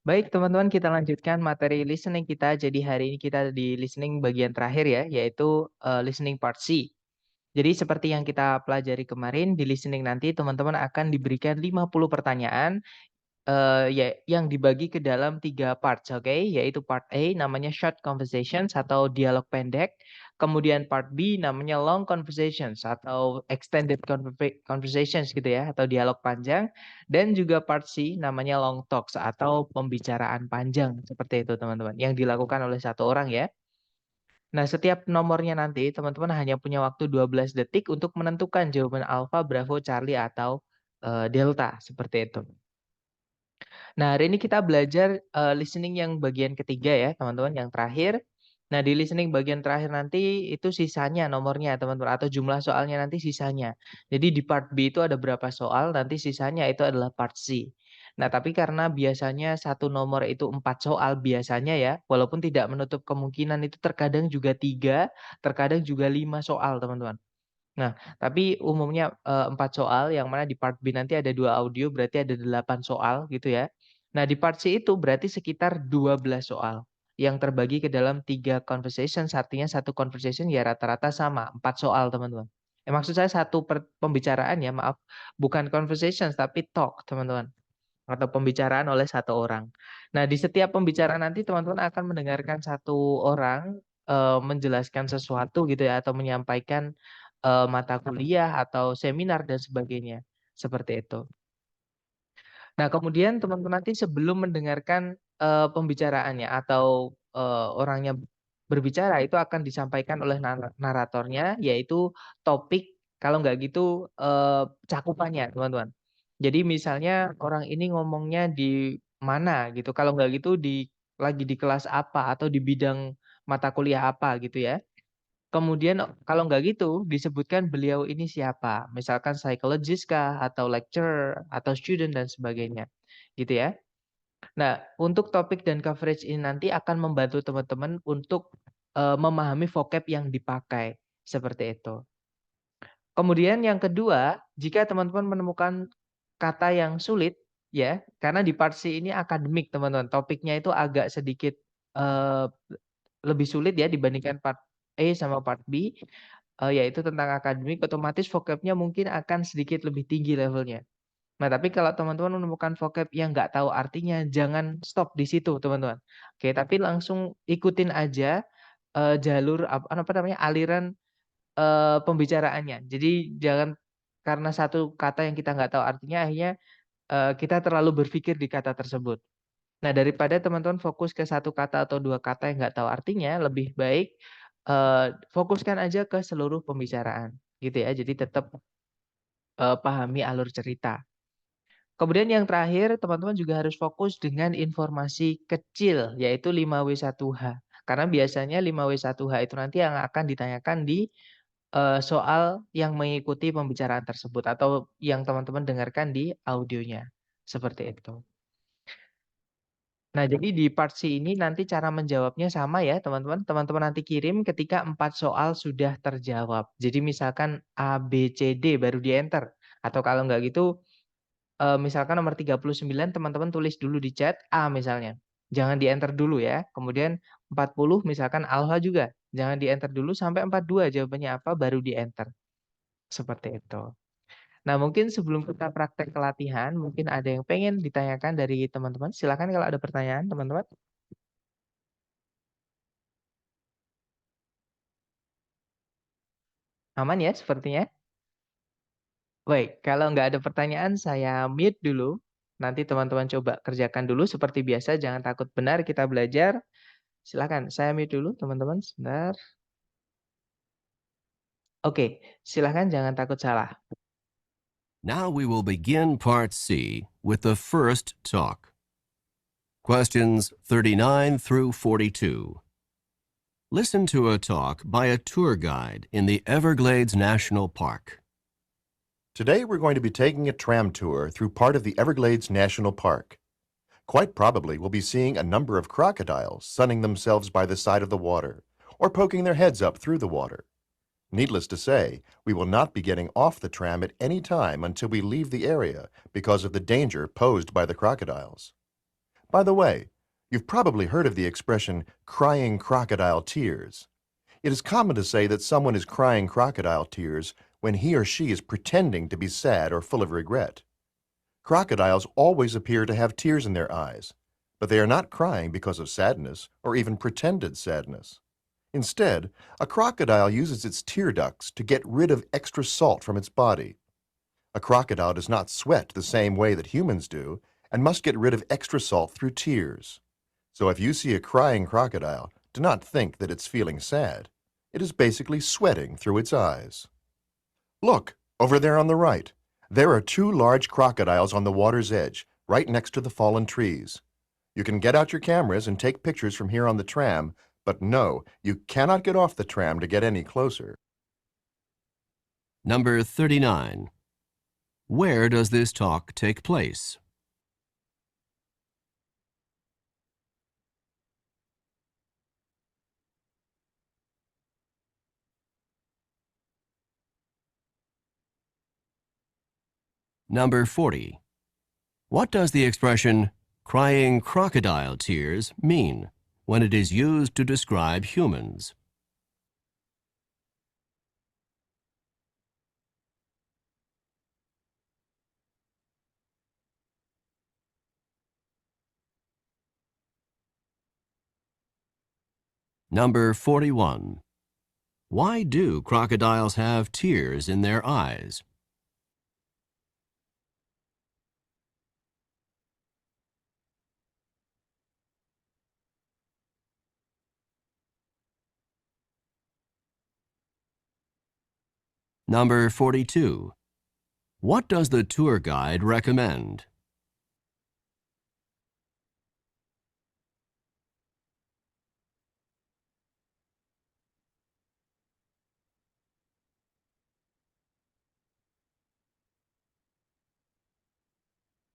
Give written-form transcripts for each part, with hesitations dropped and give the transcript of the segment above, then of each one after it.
Baik, teman-teman, kita lanjutkan materi listening kita. Jadi hari ini kita di listening bagian terakhir ya, yaitu listening part C. Jadi seperti yang kita pelajari kemarin, di listening nanti teman-teman akan diberikan 50 pertanyaan ya yang dibagi ke dalam 3 parts, oke? Yaitu part A namanya short conversations atau dialog pendek, kemudian part B namanya long conversations atau extended conversations gitu ya, atau dialog panjang, dan juga part C namanya long talks atau pembicaraan panjang, seperti itu teman-teman, yang dilakukan oleh satu orang ya. Nah, setiap nomornya nanti teman-teman hanya punya waktu 12 detik untuk menentukan jawaban alfa, bravo, charlie, atau delta, seperti itu. Nah, hari ini kita belajar listening yang bagian ketiga ya, teman-teman, yang terakhir. Nah, di listening bagian terakhir nanti itu sisanya nomornya, teman-teman, atau jumlah soalnya nanti sisanya. Jadi di part B itu ada berapa soal, nanti sisanya itu adalah part C. Nah, tapi karena biasanya satu nomor itu 4 soal biasanya ya, walaupun tidak menutup kemungkinan itu terkadang juga 3, terkadang juga 5 soal, teman-teman. Nah, tapi umumnya 4 soal, yang mana di part B nanti ada 2 audio, berarti ada 8 soal gitu ya. Nah, di part C itu berarti sekitar 12 soal, yang terbagi ke dalam 3 conversations, artinya satu conversation ya rata-rata sama, 4 soal teman-teman. Maksud saya satu pembicaraan ya, maaf, bukan conversations tapi talk teman-teman, atau pembicaraan oleh satu orang. Nah, di setiap pembicaraan nanti teman-teman akan mendengarkan satu orang menjelaskan sesuatu gitu ya, atau menyampaikan mata kuliah atau seminar dan sebagainya, seperti itu. Nah, kemudian teman-teman nanti sebelum mendengarkan pembicaraannya atau orangnya berbicara itu akan disampaikan oleh naratornya, yaitu topik, kalau nggak gitu cakupannya, teman-teman. Jadi misalnya orang ini ngomongnya di mana gitu, kalau nggak gitu lagi di kelas apa atau di bidang mata kuliah apa gitu ya. Kemudian kalau nggak gitu disebutkan beliau ini siapa, misalkan psychologist kah, atau lecturer, atau student dan sebagainya, gitu ya. Nah, untuk topik dan coverage ini nanti akan membantu teman-teman untuk memahami vocab yang dipakai, seperti itu. Kemudian yang kedua, jika teman-teman menemukan kata yang sulit, ya, karena di part C ini akademik teman-teman, topiknya itu agak sedikit eee, lebih sulit ya dibandingkan part A sama part B, yaitu tentang akademik, otomatis vocab-nya mungkin akan sedikit lebih tinggi levelnya. Nah, tapi kalau teman-teman menemukan vocab yang nggak tahu artinya, jangan stop di situ, teman-teman. Oke, tapi langsung ikutin aja, jalur apa namanya, aliran, pembicaraannya. Jadi jangan karena satu kata yang kita nggak tahu artinya, akhirnya, kita terlalu berpikir di kata tersebut. Nah, daripada teman-teman fokus ke satu kata atau 2 kata yang nggak tahu artinya, lebih baik, fokuskan aja ke seluruh pembicaraan, gitu ya. Jadi tetap, pahami alur cerita. Kemudian yang terakhir, teman-teman juga harus fokus dengan informasi kecil, yaitu 5W1H. Karena biasanya 5W1H itu nanti yang akan ditanyakan di soal yang mengikuti pembicaraan tersebut atau yang teman-teman dengarkan di audionya, seperti itu. Nah, jadi di part C ini nanti cara menjawabnya sama ya, teman-teman. Teman-teman nanti kirim ketika 4 soal sudah terjawab. Jadi misalkan A, B, C, D baru di-enter. Atau kalau nggak gitu, misalkan nomor 39 teman-teman tulis dulu di chat A misalnya. Jangan di-enter dulu ya. Kemudian 40 misalkan alfa juga. Jangan di-enter dulu sampai 42 jawabannya apa baru di-enter. Seperti itu. Nah, mungkin sebelum kita praktek ke latihan, mungkin ada yang pengen ditanyakan dari teman-teman. Silakan kalau ada pertanyaan, teman-teman. Aman ya sepertinya? Baik, kalau nggak ada pertanyaan saya mute dulu. Nanti teman-teman coba kerjakan dulu seperti biasa, jangan takut benar kita belajar. Silakan, saya mute dulu teman-teman sebentar. Oke, silakan jangan takut salah. Now we will begin Part C with the first talk. Questions 39 through 42. Listen to a talk by a tour guide in the Everglades National Park. Today we're going to be taking a tram tour through part of the Everglades National Park. Quite probably we'll be seeing a number of crocodiles sunning themselves by the side of the water or poking their heads up through the water. Needless to say, we will not be getting off the tram at any time until we leave the area because of the danger posed by the crocodiles. By the way, you've probably heard of the expression crying crocodile tears. It is common to say that someone is crying crocodile tears when he or she is pretending to be sad or full of regret. Crocodiles always appear to have tears in their eyes, but they are not crying because of sadness or even pretended sadness. Instead, a crocodile uses its tear ducts to get rid of extra salt from its body. A crocodile does not sweat the same way that humans do and must get rid of extra salt through tears. So if you see a crying crocodile, do not think that it's feeling sad. It is basically sweating through its eyes. Look, over there on the right. There are two large crocodiles on the water's edge, right next to the fallen trees. You can get out your cameras and take pictures from here on the tram, but no, you cannot get off the tram to get any closer. Number 39. Where does this talk take place? Number 40. What does the expression crying crocodile tears mean when it is used to describe humans? Number 41. Why do crocodiles have tears in their eyes? Number 42. What does the tour guide recommend?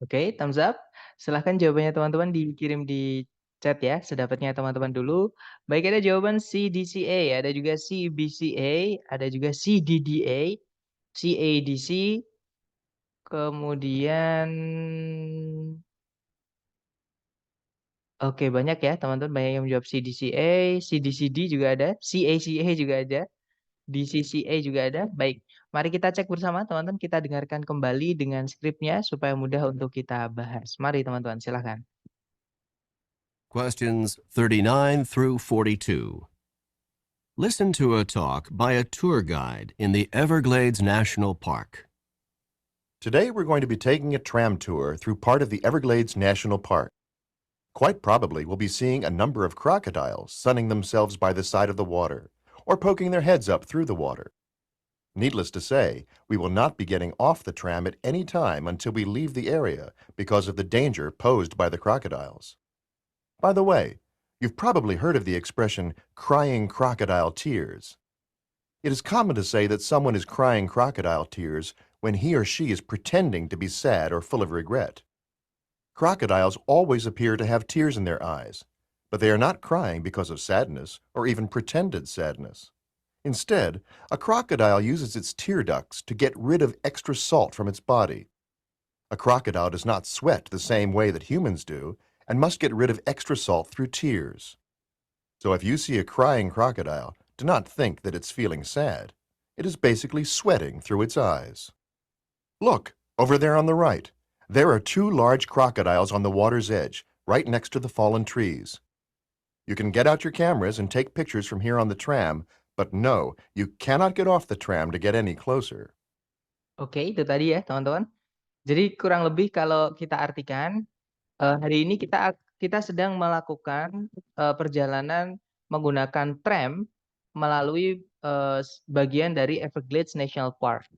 Oke, thumbs up. Silahkan jawabannya teman-teman dikirim di chat ya, sedapatnya teman-teman dulu. Baik, ada jawaban CDCA, ada juga CBCA, ada juga CDDA, CADC, kemudian oke banyak ya teman-teman, banyak yang menjawab CDCA, CDCD juga ada, CACA juga ada, DCCA juga ada. Baik, mari kita cek bersama teman-teman, kita dengarkan kembali dengan skripnya supaya mudah untuk kita bahas. Mari teman-teman, silahkan. Questions 39 through 42. Listen to a talk by a tour guide in the Everglades National Park. Today we're going to be taking a tram tour through part of the Everglades National Park. Quite probably we'll be seeing a number of crocodiles sunning themselves by the side of the water or poking their heads up through the water. Needless to say, we will not be getting off the tram at any time until we leave the area because of the danger posed by the crocodiles. By the way, you've probably heard of the expression crying crocodile tears. It is common to say that someone is crying crocodile tears when he or she is pretending to be sad or full of regret. Crocodiles always appear to have tears in their eyes, but they are not crying because of sadness or even pretended sadness. Instead, a crocodile uses its tear ducts to get rid of extra salt from its body. A crocodile does not sweat the same way that humans do and must get rid of extra salt through tears. So if you see a crying crocodile, do not think that it's feeling sad. It is basically sweating through its eyes. Look, over there on the right. There are two large crocodiles on the water's edge, right next to the fallen trees. You can get out your cameras and take pictures from here on the tram, but no, you cannot get off the tram to get any closer. Oke, itu tadi ya teman-teman. Jadi kurang lebih kalau kita artikan, hari ini kita sedang melakukan perjalanan menggunakan tram melalui bagian dari Everglades National Park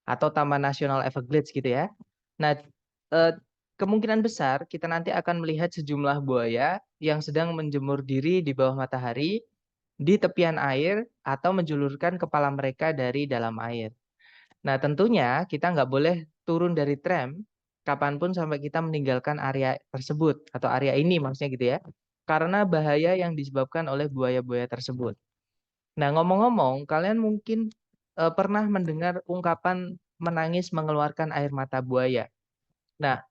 atau Taman Nasional Everglades gitu ya. Nah, kemungkinan besar kita nanti akan melihat sejumlah buaya yang sedang menjemur diri di bawah matahari di tepian air atau menjulurkan kepala mereka dari dalam air. Nah, tentunya kita nggak boleh turun dari tram kapanpun sampai kita meninggalkan area tersebut atau area ini maksudnya gitu ya. Karena bahaya yang disebabkan oleh buaya-buaya tersebut. Nah, ngomong-ngomong, kalian mungkin pernah mendengar ungkapan menangis mengeluarkan air mata buaya. Nah,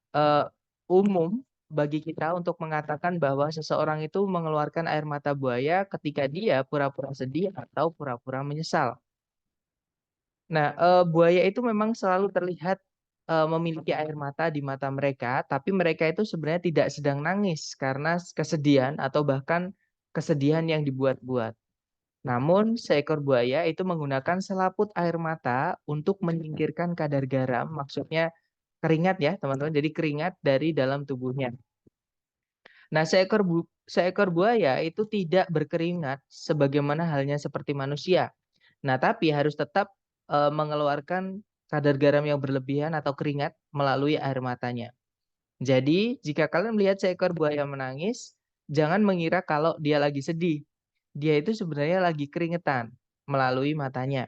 umum bagi kita untuk mengatakan bahwa seseorang itu mengeluarkan air mata buaya ketika dia pura-pura sedih atau pura-pura menyesal. Nah, buaya itu memang selalu terlihat, memiliki air mata di mata mereka, tapi mereka itu sebenarnya tidak sedang nangis karena kesedihan atau bahkan kesedihan yang dibuat-buat. Namun, seekor buaya itu menggunakan selaput air mata untuk menyingkirkan kadar garam, maksudnya keringat ya, teman-teman. Jadi keringat dari dalam tubuhnya. Nah, seekor buaya itu tidak berkeringat sebagaimana halnya seperti manusia. Nah, tapi harus tetap, mengeluarkan kadar garam yang berlebihan atau keringat melalui air matanya. Jadi, jika kalian melihat seekor buaya menangis, jangan mengira kalau dia lagi sedih. Dia itu sebenarnya lagi keringetan melalui matanya.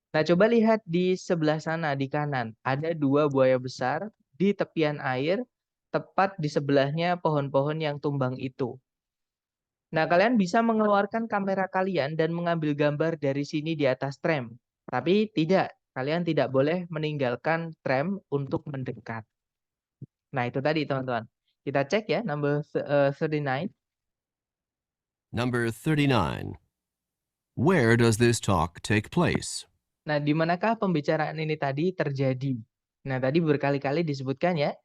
Nah, coba lihat di sebelah sana di kanan, ada 2 buaya besar di tepian air, tepat di sebelahnya pohon-pohon yang tumbang itu. Nah, kalian bisa mengeluarkan kamera kalian dan mengambil gambar dari sini di atas tram. Tapi tidak, kalian tidak boleh meninggalkan tram untuk mendekat. Nah, itu tadi teman-teman. Kita cek ya, number 39. Number 39. Where does this talk take place? Nah, di manakah pembicaraan ini tadi terjadi? Nah, tadi berkali-kali disebutkan ya,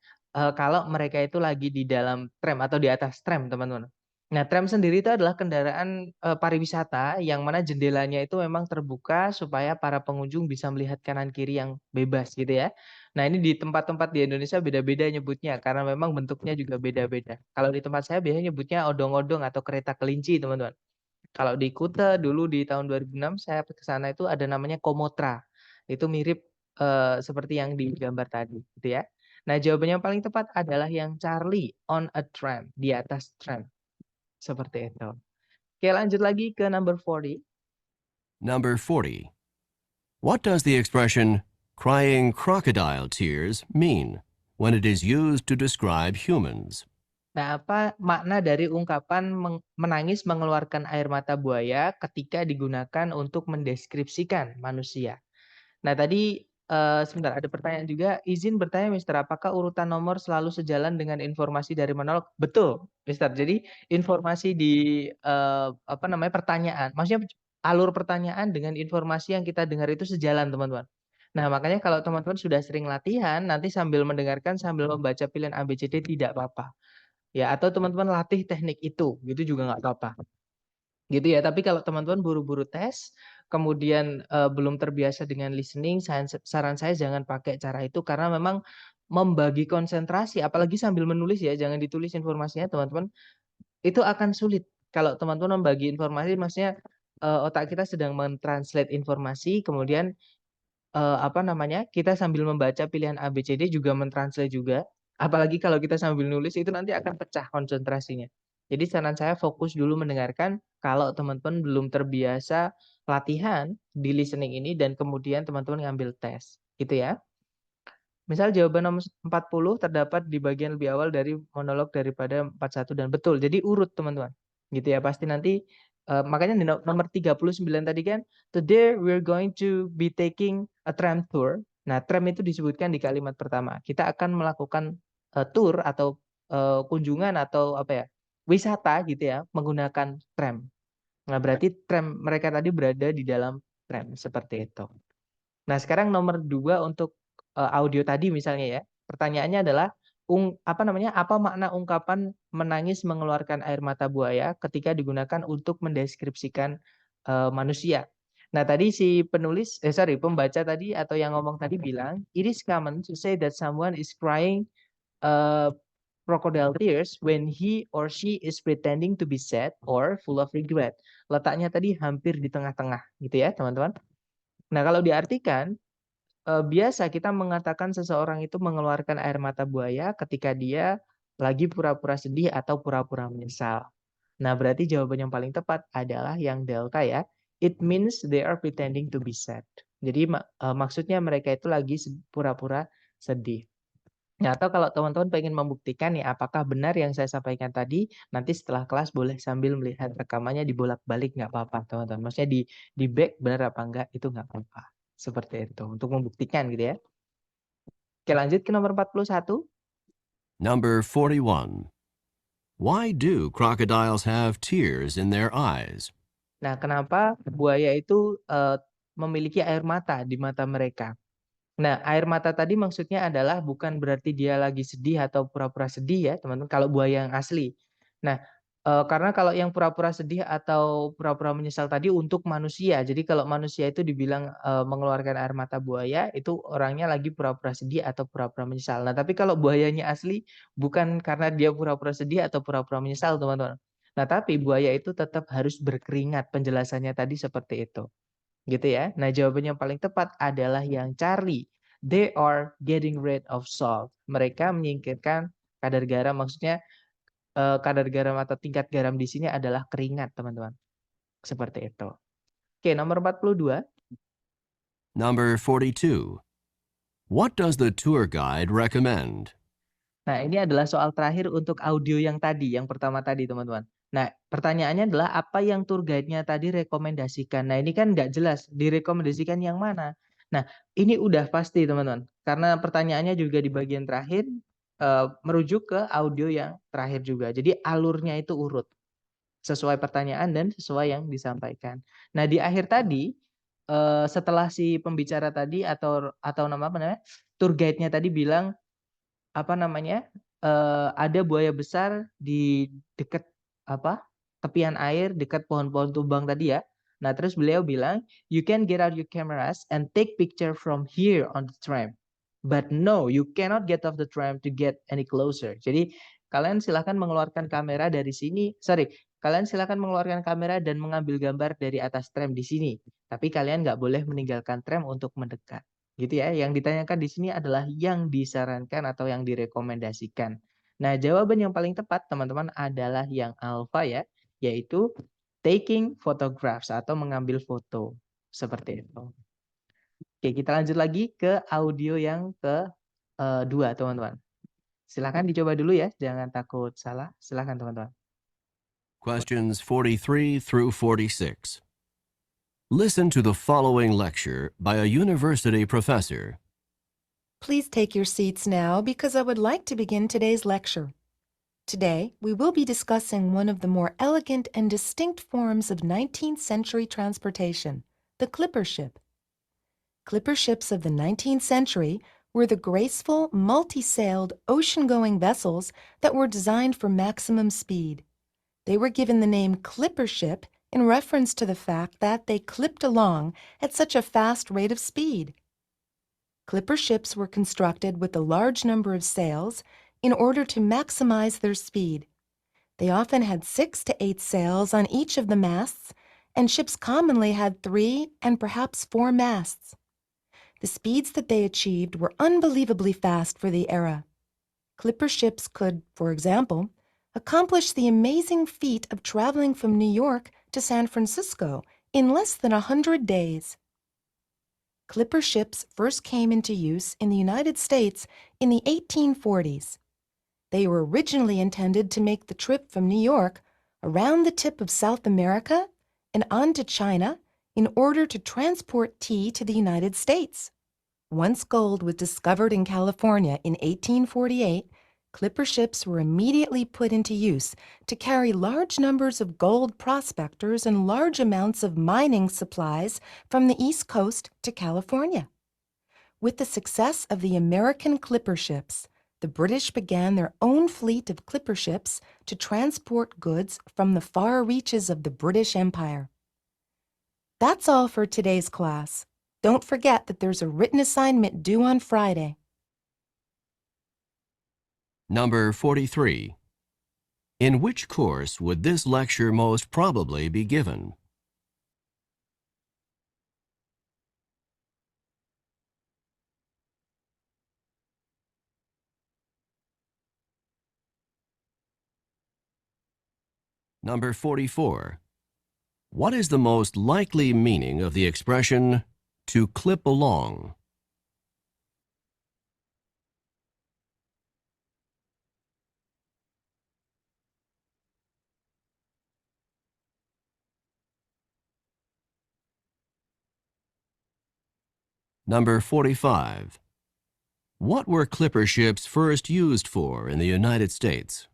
kalau mereka itu lagi di dalam tram atau di atas tram, teman-teman. Nah, tram sendiri itu adalah kendaraan, pariwisata yang mana jendelanya itu memang terbuka supaya para pengunjung bisa melihat kanan kiri yang bebas gitu ya. Nah, ini di tempat-tempat di Indonesia beda-beda nyebutnya karena memang bentuknya juga beda-beda. Kalau di tempat saya biasanya nyebutnya odong-odong atau kereta kelinci, teman-teman. Kalau di Kuta dulu di tahun 2006 saya ke sana itu ada namanya Komotra. Itu mirip, seperti yang di gambar tadi gitu ya. Nah, jawaban yang paling tepat adalah yang Charlie on a tram, di atas tram, seperti itu. Oke, lanjut lagi ke number 40. Number 40. What does the expression crying crocodile tears mean when it is used to describe humans? Nah, apa makna dari ungkapan menangis mengeluarkan air mata buaya ketika digunakan untuk mendeskripsikan manusia? Nah tadi, sebentar ada pertanyaan juga, izin bertanya Mister, apakah urutan nomor selalu sejalan dengan informasi dari monolog? Betul, Mister. Jadi informasi di, apa namanya, pertanyaan, maksudnya alur pertanyaan dengan informasi yang kita dengar itu sejalan, teman-teman. Nah, makanya kalau teman-teman sudah sering latihan, nanti sambil mendengarkan, sambil membaca pilihan A, B, C, D tidak apa-apa. Ya, atau teman-teman latih teknik itu, gitu juga nggak apa-apa. Gitu ya, tapi kalau teman-teman buru-buru tes, kemudian, belum terbiasa dengan listening, saran saya jangan pakai cara itu karena memang membagi konsentrasi, apalagi sambil menulis ya, jangan ditulis informasinya teman-teman, itu akan sulit. Kalau teman-teman membagi informasi maksudnya, otak kita sedang men-translate informasi, kemudian, apa namanya, kita sambil membaca pilihan A, B, C, D juga men-translate juga, apalagi kalau kita sambil nulis itu nanti akan pecah konsentrasinya. Jadi saran saya fokus dulu mendengarkan, kalau teman-teman belum terbiasa latihan di listening ini dan kemudian teman-teman ngambil tes, gitu ya. Misal jawaban nomor 40 terdapat di bagian lebih awal dari monolog daripada 41 dan betul, jadi urut teman-teman, gitu ya. Pasti nanti, makanya di nomor 39 tadi kan, "Today we're going to be taking a tram tour." Nah, tram itu disebutkan di kalimat pertama. Kita akan melakukan, tour atau, kunjungan atau apa ya, wisata gitu ya, menggunakan tram. Nah, berarti tram mereka tadi berada di dalam tram, seperti itu. Nah, sekarang nomor 2 untuk, audio tadi misalnya ya, pertanyaannya adalah, apa namanya, apa makna ungkapan menangis mengeluarkan air mata buaya ketika digunakan untuk mendeskripsikan, manusia. Nah, tadi si pembaca tadi atau yang ngomong tadi bilang, "It is common to say that someone is crying, eee, crocodile tears when he or she is pretending to be sad or full of regret." Letaknya tadi hampir di tengah-tengah gitu ya, teman-teman. Nah, kalau diartikan, biasa kita mengatakan seseorang itu mengeluarkan air mata buaya ketika dia lagi pura-pura sedih atau pura-pura menyesal. Nah, berarti jawaban yang paling tepat adalah yang delta ya. It means they are pretending to be sad. Jadi maksudnya mereka itu lagi pura-pura sedih. Nah, atau kalau teman-teman pengen membuktikan nih apakah benar yang saya sampaikan tadi, nanti setelah kelas boleh sambil melihat rekamannya dibolak-balik nggak apa-apa, teman-teman. Maksudnya di back benar apa enggak itu nggak apa-apa. Seperti itu untuk membuktikan gitu ya. Oke, lanjut ke nomor 41. Number 41. Why do crocodiles have tears in their eyes? Nah, kenapa buaya itu memiliki air mata di mata mereka? Nah, air mata tadi maksudnya adalah bukan berarti dia lagi sedih atau pura-pura sedih ya, teman-teman, kalau buaya yang asli. Nah, karena kalau yang pura-pura sedih atau pura-pura menyesal tadi untuk manusia. Jadi kalau manusia itu dibilang, mengeluarkan air mata buaya, itu orangnya lagi pura-pura sedih atau pura-pura menyesal. Nah, tapi kalau buayanya asli, bukan karena dia pura-pura sedih atau pura-pura menyesal, teman-teman. Nah, tapi buaya itu tetap harus berkeringat, penjelasannya tadi seperti itu. Gitu ya. Nah, jawaban yang paling tepat adalah yang Charlie. They are getting rid of salt. Mereka menyingkirkan kadar garam, maksudnya kadar garam atau tingkat garam di sini adalah keringat, teman-teman. Seperti itu. Oke, nomor 42. Number 42. What does the tour guide recommend? Nah, ini adalah soal terakhir untuk audio yang tadi, yang pertama tadi, teman-teman. Nah, pertanyaannya adalah apa yang tour guide-nya tadi rekomendasikan. Nah, ini kan nggak jelas, direkomendasikan yang mana. Nah, ini udah pasti, teman-teman. Karena pertanyaannya juga di bagian terakhir, merujuk ke audio yang terakhir juga. Jadi, alurnya itu urut. Sesuai pertanyaan dan sesuai yang disampaikan. Nah, di akhir tadi, setelah si pembicara tadi atau nama apa namanya, tour guide-nya tadi bilang apa namanya, ada buaya besar di dekat apa, tepian air dekat pohon-pohon tumbang tadi ya. Nah, terus beliau bilang, "You can get out your cameras and take picture from here on the tram. But no, you cannot get off the tram to get any closer." Jadi, kalian silakan mengeluarkan kamera dari sini kalian silakan mengeluarkan kamera dan mengambil gambar dari atas tram di sini. Tapi kalian nggak boleh meninggalkan tram untuk mendekat. Gitu ya, yang ditanyakan di sini adalah yang disarankan atau yang direkomendasikan. Nah, jawaban yang paling tepat teman-teman adalah yang alfa ya, yaitu taking photographs atau mengambil foto. Seperti itu. Oke, kita lanjut lagi ke audio yang kedua, teman-teman. Silakan dicoba dulu ya, jangan takut salah. Silakan teman-teman. Questions 43 through 46. Listen to the following lecture by a university professor. Please take your seats now because I would like to begin today's lecture. Today, we will be discussing one of the more elegant and distinct forms of 19th century transportation, the clipper ship. Clipper ships of the 19th century were the graceful, multi-sailed, ocean-going vessels that were designed for maximum speed. They were given the name clipper ship in reference to the fact that they clipped along at such a fast rate of speed. Clipper ships were constructed with a large number of sails in order to maximize their speed. They often had 6 to 8 sails on each of the masts, and ships commonly had 3 and perhaps 4 masts. The speeds that they achieved were unbelievably fast for the era. Clipper ships could, for example, accomplish the amazing feat of traveling from New York to San Francisco in less than 100 days. Clipper ships first came into use in the United States in the 1840s. They were originally intended to make the trip from New York around the tip of South America and on to China in order to transport tea to the United States. Once gold was discovered in California in 1848, clipper ships were immediately put into use to carry large numbers of gold prospectors and large amounts of mining supplies from the East Coast to California. With the success of the American clipper ships, the British began their own fleet of clipper ships to transport goods from the far reaches of the British Empire. That's all for today's class. Don't forget that there's a written assignment due on Friday. Number 43. In which course would this lecture most probably be given? Number 44. What is the most likely meaning of the expression to clip along? Number 45. What were clipper ships first used for in the United States?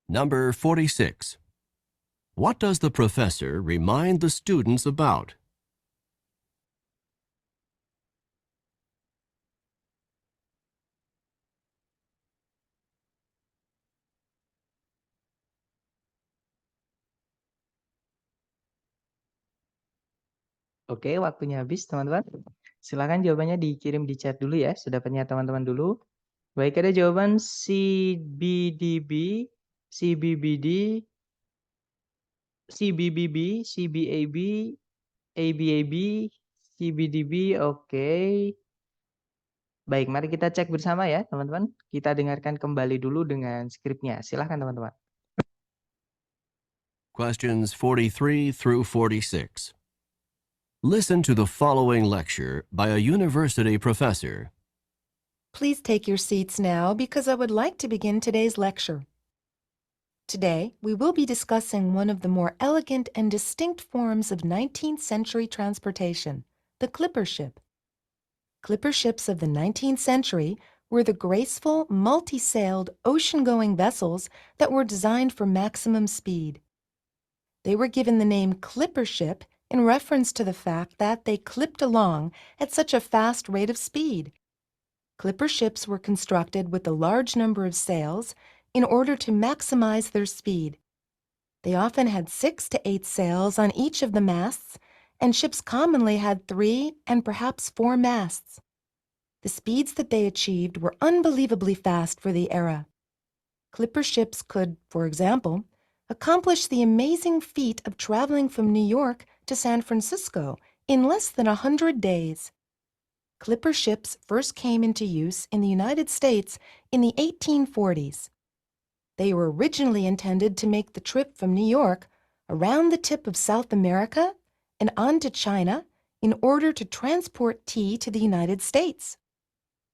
Number 46. What does the professor remind the students about? Oke, waktunya habis, teman-teman. Silakan jawabannya dikirim di chat dulu ya. Sudah punya teman-teman dulu. Baik, ada jawaban CBDB, CBBD, CBBB, CBAB, ABAB, CBDB. Oke. Baik, mari kita cek bersama ya, teman-teman. Kita dengarkan kembali dulu dengan skripnya. Silakan, teman-teman. Questions 43 through 46. Listen to the following lecture by a university professor. Please take your seats now because I would like to begin today's lecture. Today, we will be discussing one of the more elegant and distinct forms of 19th century transportation, the clipper ship. Clipper ships of the 19th century were the graceful, multi-sailed, ocean-going vessels that were designed for maximum speed. They were given the name clipper ship in reference to the fact that they clipped along at such a fast rate of speed. Clipper ships were constructed with a large number of sails in order to maximize their speed. They often had 6 to 8 sails on each of the masts, and ships commonly had 3 and perhaps 4 masts. The speeds that they achieved were unbelievably fast for the era. Clipper ships could, for example, accomplish the amazing feat of traveling from New York to San Francisco in less than 100 days. Clipper ships first came into use in the United States in the 1840s. They were originally intended to make the trip from New York around the tip of South America and on to China in order to transport tea to the United States.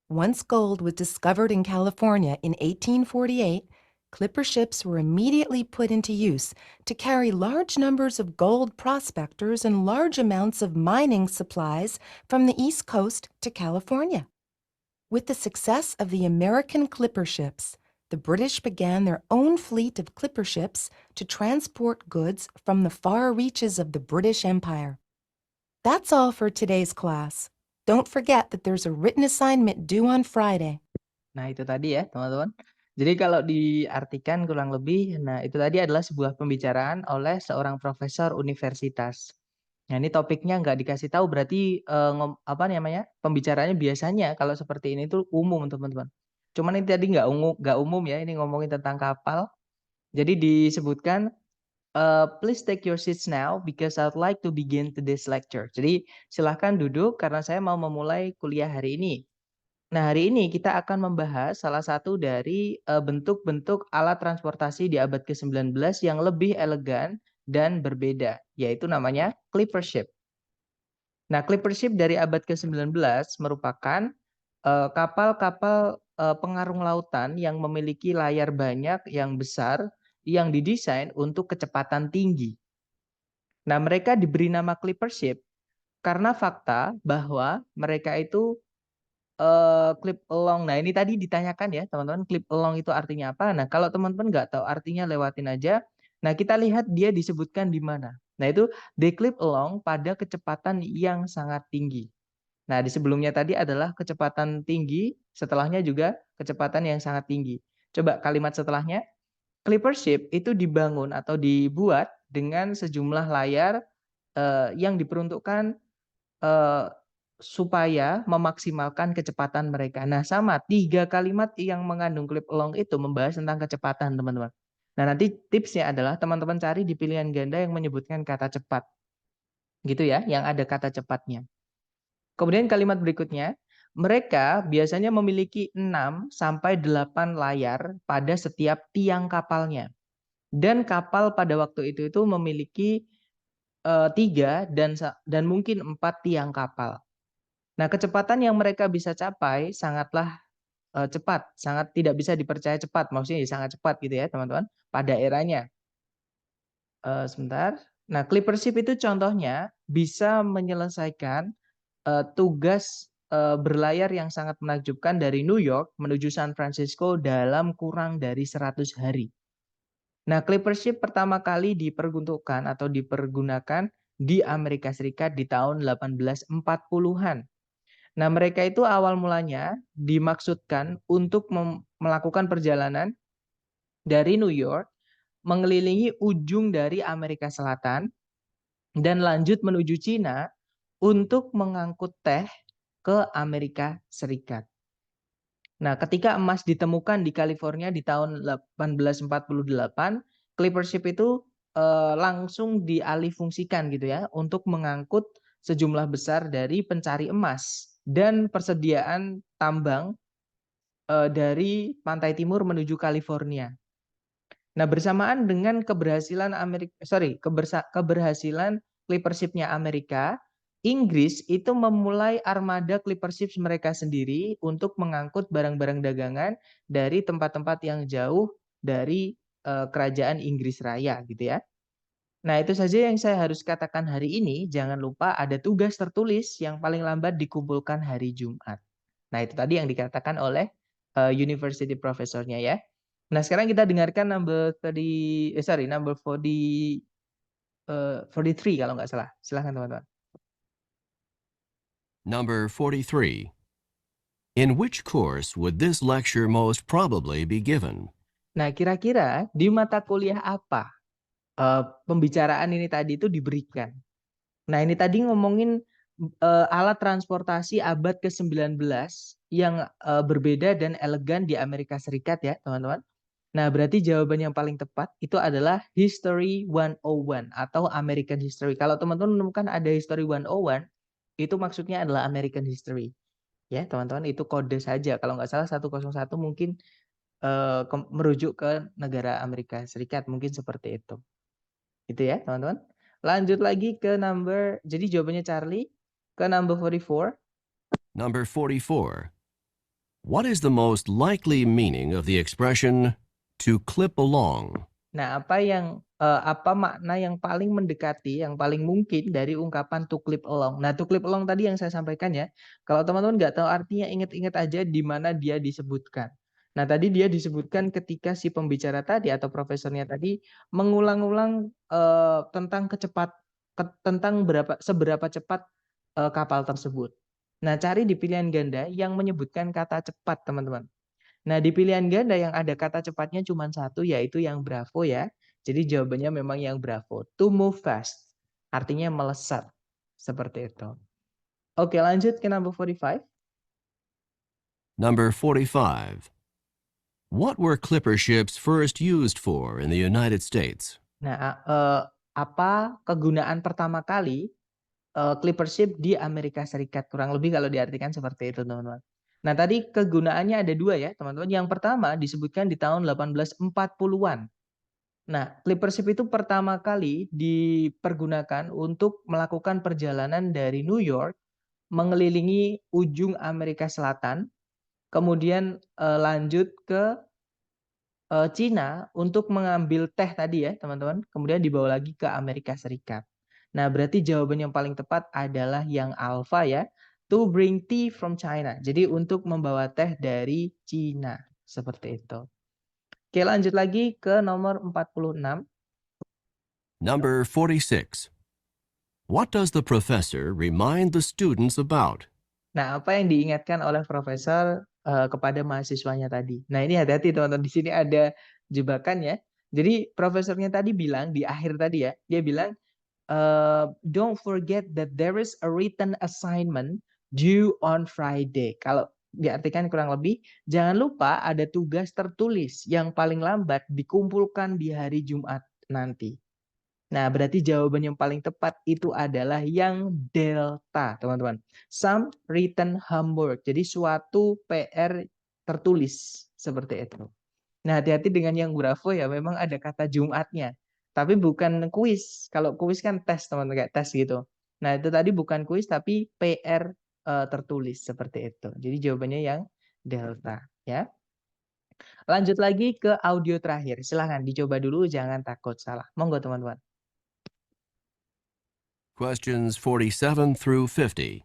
Once gold was discovered in California in 1848, clipper ships were immediately put into use to carry large numbers of gold prospectors and large amounts of mining supplies from the East Coast to California. With the success of the American clipper ships, the British began their own fleet of clipper ships to transport goods from the far reaches of the British Empire. That's all for today's class. Don't forget that there's a written assignment due on Friday. Nah, itu tadi ya, teman-teman. Jadi kalau diartikan kurang lebih, nah itu tadi adalah sebuah pembicaraan oleh seorang profesor universitas. Nah, ini topiknya nggak dikasih tahu, berarti apa namanya? Pembicaraannya biasanya kalau seperti ini tuh umum, teman-teman. Cuman ini tadi nggak umum ya, ini ngomongin tentang kapal. Jadi disebutkan please take your seats now because I'd like to begin today's lecture. Jadi silahkan duduk karena saya mau memulai kuliah hari ini. Nah, hari ini kita akan membahas salah satu dari bentuk-bentuk alat transportasi di abad ke-19 yang lebih elegan dan berbeda, yaitu namanya clipper ship. Nah, clipper ship dari abad ke-19 merupakan kapal-kapal pengarung lautan yang memiliki layar banyak yang besar yang didesain untuk kecepatan tinggi. Nah, mereka diberi nama clipper ship karena fakta bahwa mereka itu clip along. Nah, ini tadi ditanyakan ya, teman-teman, clip along itu artinya apa? Nah, kalau teman-teman nggak tahu artinya lewatin aja. Nah, kita lihat dia disebutkan di mana. Nah, itu they clip along pada kecepatan yang sangat tinggi. Nah, di sebelumnya tadi adalah kecepatan tinggi, setelahnya juga kecepatan yang sangat tinggi. Coba kalimat setelahnya. Clipper ship itu dibangun atau dibuat dengan sejumlah layar yang diperuntukkan supaya memaksimalkan kecepatan mereka. Nah, sama 3 kalimat yang mengandung clip along itu membahas tentang kecepatan, teman-teman. Nah, nanti tipsnya adalah teman-teman cari di pilihan ganda yang menyebutkan kata cepat. Gitu ya, yang ada kata cepatnya. Kemudian kalimat berikutnya, mereka biasanya memiliki 6 sampai 8 layar pada setiap tiang kapalnya. Dan kapal pada waktu itu memiliki 3 dan mungkin 4 tiang kapal. Nah, kecepatan yang mereka bisa capai sangatlah cepat, sangat tidak bisa dipercaya cepat, maksudnya ya sangat cepat gitu ya teman-teman, pada eranya. Sebentar. Nah, Clipper ship itu contohnya bisa menyelesaikan tugas berlayar yang sangat menakjubkan dari New York menuju San Francisco dalam kurang dari 100 hari. Nah, Clipper ship pertama kali diperuntukkan atau dipergunakan di Amerika Serikat di tahun 1840-an. Nah, mereka itu awal mulanya dimaksudkan untuk melakukan perjalanan dari New York mengelilingi ujung dari Amerika Selatan dan lanjut menuju Cina untuk mengangkut teh ke Amerika Serikat. Nah, ketika emas ditemukan di California di tahun 1848, Clipper ship itu langsung dialihfungsikan gitu ya untuk mengangkut sejumlah besar dari pencari emas dan persediaan tambang dari pantai timur menuju California. Nah, bersamaan dengan keberhasilan keberhasilan Clipper ship-nya Amerika, Inggris itu memulai armada Clipper ships mereka sendiri untuk mengangkut barang-barang dagangan dari tempat-tempat yang jauh dari kerajaan Inggris Raya gitu ya. Nah, itu saja yang saya harus katakan hari ini. Jangan lupa ada tugas tertulis yang paling lambat dikumpulkan hari Jumat. Nah, itu tadi yang dikatakan oleh university profesornya ya. Nah, sekarang kita dengarkan number 43 kalau nggak salah. Silahkan teman-teman. Number 43. In which course would this lecture most probably be given? Nah, kira-kira di mata kuliah apa pembicaraan ini tadi itu diberikan? Nah, ini tadi ngomongin alat transportasi abad ke-19 yang berbeda dan elegan di Amerika Serikat ya, teman-teman. Nah, berarti jawaban yang paling tepat itu adalah History 101 atau American History. Kalau teman-teman menemukan ada History 101, itu maksudnya adalah American History. Ya, teman-teman, itu kode saja. Kalau nggak salah 101 mungkin merujuk ke negara Amerika Serikat, mungkin seperti itu. Itu ya, teman-teman. Lanjut lagi ke jadi jawabannya Charlie, ke number 44. Number 44. What is the most likely meaning of the expression to clip along? Nah, apa makna yang paling mendekati, yang paling mungkin dari ungkapan to clip along? Nah, to clip along tadi yang saya sampaikan ya. Kalau teman-teman nggak tahu artinya, ingat-ingat aja di mana dia disebutkan. Nah, tadi dia disebutkan ketika si pembicara tadi atau profesornya tadi mengulang-ulang tentang tentang seberapa cepat kapal tersebut. Nah, cari di pilihan ganda yang menyebutkan kata cepat, teman-teman. Nah, di pilihan ganda yang ada kata cepatnya cuma satu, yaitu yang bravo ya. Jadi jawabannya memang yang bravo. To move fast. Artinya melesat. Seperti itu. Oke, lanjut ke number 45. Number 45. What were clipper ships first used for in the United States? Nah, apa kegunaan pertama kali clipper ship di Amerika Serikat? Kurang lebih kalau diartikan seperti itu, teman-teman. Nah, tadi kegunaannya ada dua ya, teman-teman. Yang pertama disebutkan di tahun 1840-an. Nah, clipper ship itu pertama kali dipergunakan untuk melakukan perjalanan dari New York mengelilingi ujung Amerika Selatan, kemudian lanjut ke Cina untuk mengambil teh tadi ya, teman-teman. Kemudian dibawa lagi ke Amerika Serikat. Nah, berarti jawaban yang paling tepat adalah yang alfa ya, to bring tea from China. Jadi untuk membawa teh dari Cina, seperti itu. Oke, lanjut lagi ke nomor 46. Number 46. What does the professor remind the students about? Nah, apa yang diingatkan oleh profesor kepada mahasiswanya tadi? Nah, ini hati-hati teman-teman. Di sini ada jebakan ya. Jadi profesornya tadi bilang di akhir tadi ya, dia bilang, don't forget that there is a written assignment due on Friday. Kalau diartikan kurang lebih, jangan lupa ada tugas tertulis yang paling lambat dikumpulkan di hari Jumat nanti. Nah, berarti jawaban yang paling tepat itu adalah yang delta, teman-teman. Some written homework. Jadi suatu PR tertulis seperti itu. Nah, hati-hati dengan yang bravo ya, memang ada kata Jumatnya. Tapi bukan kuis. Kalau kuis kan tes, teman-teman, kayak tes gitu. Nah, itu tadi bukan kuis tapi PR tertulis seperti itu. Jadi jawabannya yang delta ya. Lanjut lagi ke audio terakhir. Silahkan dicoba dulu, jangan takut salah. Monggo teman-teman. Questions 47 through 50.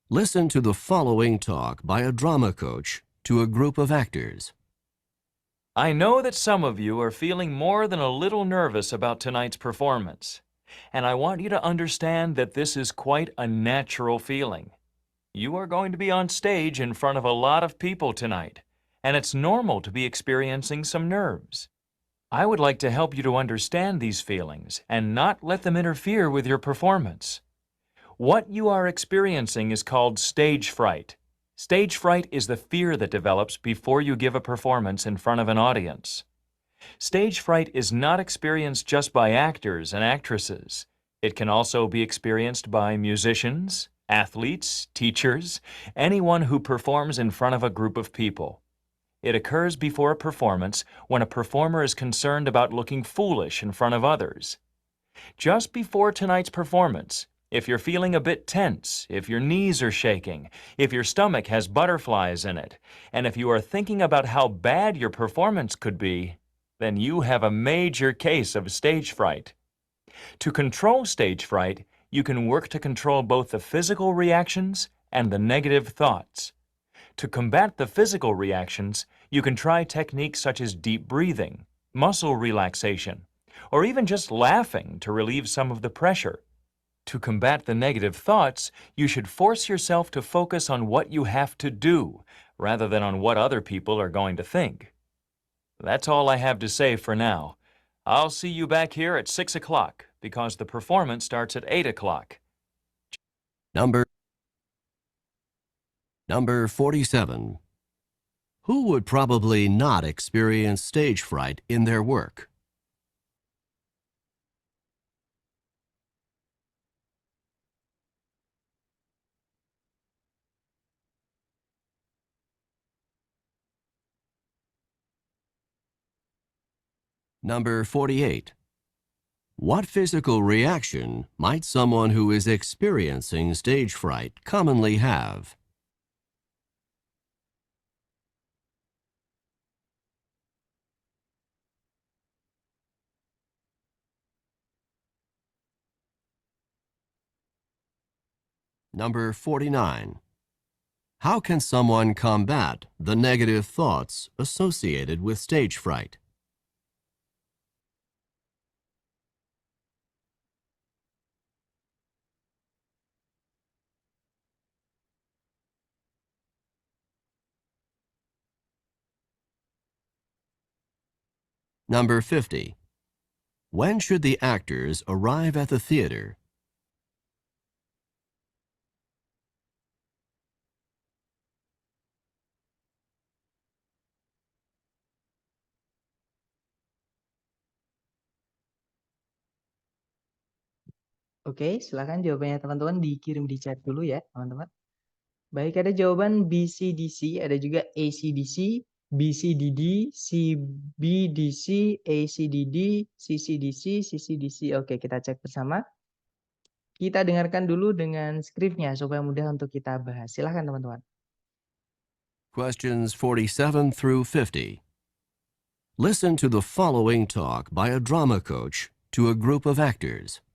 Listen to the following talk by a drama coach to a group of actors. I know that some of you are feeling more than a little nervous about tonight's performance, and I want you to understand that this is quite a natural feeling. You are going to be on stage in front of a lot of people tonight, and it's normal to be experiencing some nerves. I would like to help you to understand these feelings and not let them interfere with your performance. What you are experiencing is called stage fright. Stage fright is the fear that develops before you give a performance in front of an audience. Stage fright is not experienced just by actors and actresses. It can also be experienced by musicians, athletes, teachers, anyone who performs in front of a group of people. It occurs before a performance when a performer is concerned about looking foolish in front of others. Just before tonight's performance, if you're feeling a bit tense, if your knees are shaking, if your stomach has butterflies in it, and if you are thinking about how bad your performance could be, then you have a major case of stage fright. To control stage fright, you can work to control both the physical reactions and the negative thoughts. To combat the physical reactions, you can try techniques such as deep breathing, muscle relaxation, or even just laughing to relieve some of the pressure. To combat the negative thoughts, you should force yourself to focus on what you have to do, rather than on what other people are going to think. That's all I have to say for now. I'll see you back here at 6 o'clock, because the performance starts at 8 o'clock. Number 47. Who would probably not experience stage fright in their work? Number 48. What physical reaction might someone who is experiencing stage fright commonly have? Number 49. How can someone combat the negative thoughts associated with stage fright? Number 50. When should the actors arrive at the theater? Oke, silakan jawabannya teman-teman dikirim di chat dulu ya, teman-teman. Baik, ada jawaban BCDC, ada juga ACDC, BCDD, CBDC, ACDD, CCDC, CCDC. Oke, kita cek bersama. Kita dengarkan dulu dengan skripnya supaya mudah untuk kita bahas. Silakan teman-teman. Questions 47 through 50. Listen to the following talk by a drama coach to a group of actors.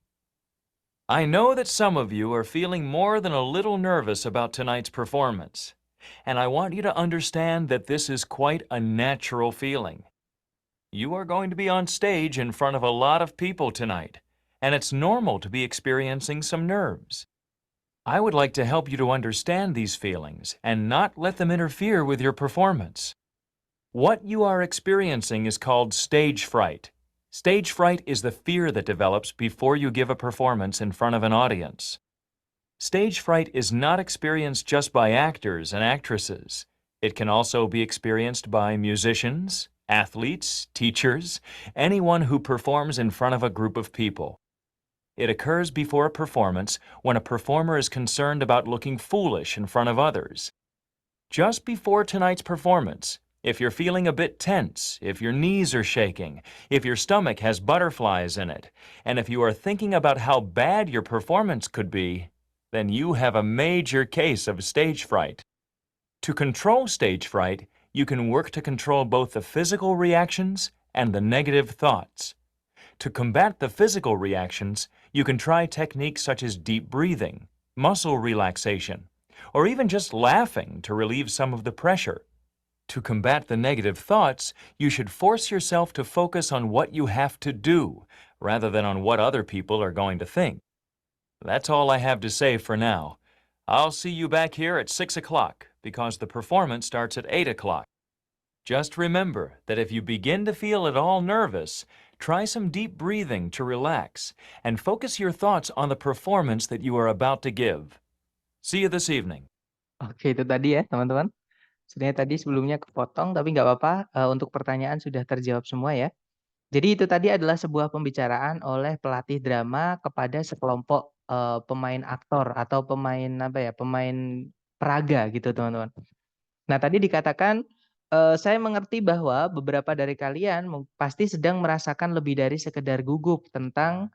I know that some of you are feeling more than a little nervous about tonight's performance, and I want you to understand that this is quite a natural feeling. You are going to be on stage in front of a lot of people tonight, and it's normal to be experiencing some nerves. I would like to help you to understand these feelings and not let them interfere with your performance. What you are experiencing is called stage fright. Stage fright is the fear that develops before you give a performance in front of an audience. Stage fright is not experienced just by actors and actresses. It can also be experienced by musicians, athletes, teachers, anyone who performs in front of a group of people. It occurs before a performance when a performer is concerned about looking foolish in front of others. Just before tonight's performance, if you're feeling a bit tense, if your knees are shaking, if your stomach has butterflies in it, and if you are thinking about how bad your performance could be, then you have a major case of stage fright. To control stage fright, you can work to control both the physical reactions and the negative thoughts. To combat the physical reactions, you can try techniques such as deep breathing, muscle relaxation, or even just laughing to relieve some of the pressure. To combat the negative thoughts, you should force yourself to focus on what you have to do, rather than on what other people are going to think. That's all I have to say for now. I'll see you back here at 6 o'clock because the performance starts at 8 o'clock. Just remember that if you begin to feel at all nervous, try some deep breathing to relax and focus your thoughts on the performance that you are about to give. See you this evening. Oke, itu tadi ya, teman-teman. Sebenarnya tadi sebelumnya kepotong, tapi nggak apa-apa, untuk pertanyaan sudah terjawab semua ya. Jadi itu tadi adalah sebuah pembicaraan oleh pelatih drama kepada sekelompok, pemain aktor atau pemain apa ya, pemain peraga gitu, teman-teman. Nah, tadi dikatakan, saya mengerti bahwa beberapa dari kalian pasti sedang merasakan lebih dari sekedar gugup tentang,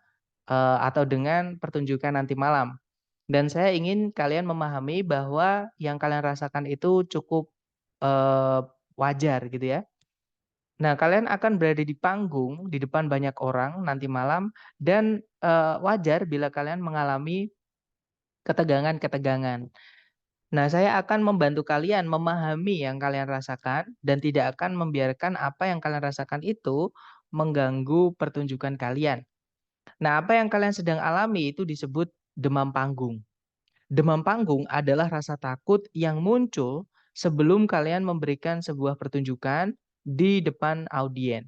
atau dengan pertunjukan nanti malam. Dan saya ingin kalian memahami bahwa yang kalian rasakan itu cukup, eee, wajar gitu ya. Nah, kalian akan berada di panggung, di depan banyak orang nanti malam dan, wajar bila kalian mengalami ketegangan-ketegangan. Nah, saya akan membantu kalian memahami yang kalian rasakan dan tidak akan membiarkan apa yang kalian rasakan itu mengganggu pertunjukan kalian. Nah, apa yang kalian sedang alami itu disebut demam panggung. Demam panggung adalah rasa takut yang muncul sebelum kalian memberikan sebuah pertunjukan di depan audiens.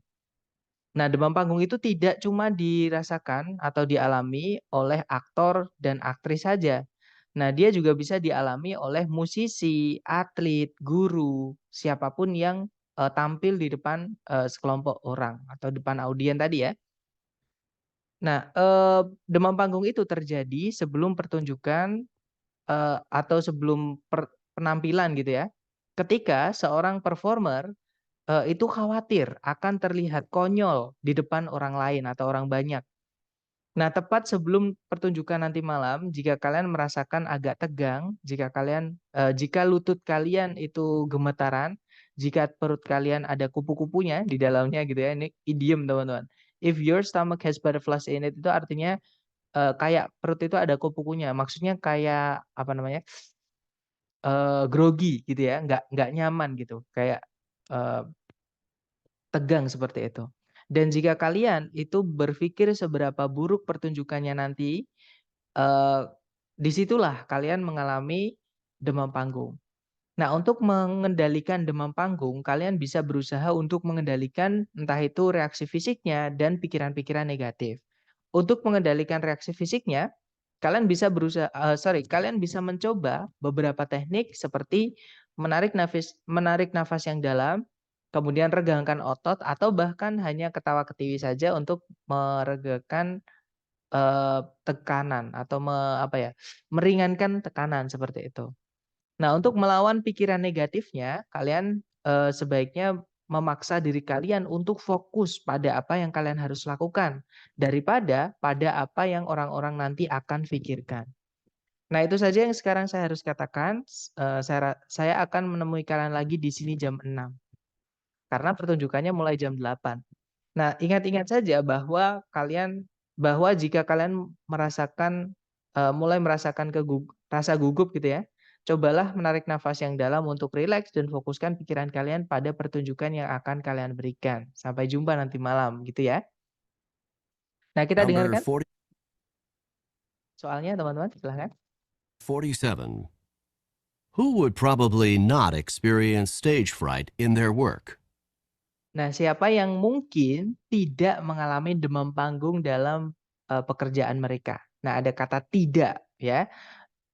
Nah, demam panggung itu tidak cuma dirasakan atau dialami oleh aktor dan aktris saja. Nah, dia juga bisa dialami oleh musisi, atlet, guru, siapapun yang, tampil di depan, sekelompok orang atau depan audiens tadi ya. Nah, demam panggung itu terjadi sebelum pertunjukan, atau sebelum penampilan gitu ya. Ketika seorang performer itu khawatir akan terlihat konyol di depan orang lain atau orang banyak. Nah, tepat sebelum pertunjukan nanti malam, jika kalian merasakan agak tegang, jika lutut kalian itu gemetaran, jika perut kalian ada kupu-kupunya di dalamnya gitu ya, ini idiom teman-teman. If your stomach has butterflies in it itu artinya, kayak perut itu ada kupu-kupunya, maksudnya kayak apa namanya, grogi gitu ya, nggak nyaman gitu, kayak, eee tegang seperti itu. Dan jika kalian itu berpikir seberapa buruk pertunjukannya nanti, eee, di situlah kalian mengalami demam panggung. Nah, untuk mengendalikan demam panggung, kalian bisa berusaha untuk mengendalikan entah itu reaksi fisiknya dan pikiran-pikiran negatif. Untuk mengendalikan reaksi fisiknya, kalian bisa mencoba beberapa teknik seperti menarik nafas yang dalam, kemudian regangkan otot atau bahkan hanya ketawa-ketiwi saja untuk meregakan, tekanan atau meringankan tekanan seperti itu. Nah, untuk melawan pikiran negatifnya, kalian, sebaiknya memaksa diri kalian untuk fokus pada apa yang kalian harus lakukan, daripada pada apa yang orang-orang nanti akan pikirkan. Nah, itu saja yang sekarang saya harus katakan, saya akan menemui kalian lagi di sini jam 6, karena pertunjukannya mulai jam 8. Nah, ingat-ingat saja bahwa jika kalian mulai merasakan rasa gugup gitu ya, cobalah menarik nafas yang dalam untuk rileks dan fokuskan pikiran kalian pada pertunjukan yang akan kalian berikan. Sampai jumpa nanti malam gitu ya. Nah, kita Number dengarkan soalnya teman-teman, silahkan. 47. Who would probably not experience stage fright in their work? Nah, siapa yang mungkin tidak mengalami demam panggung dalam, pekerjaan mereka? Nah, ada kata tidak ya.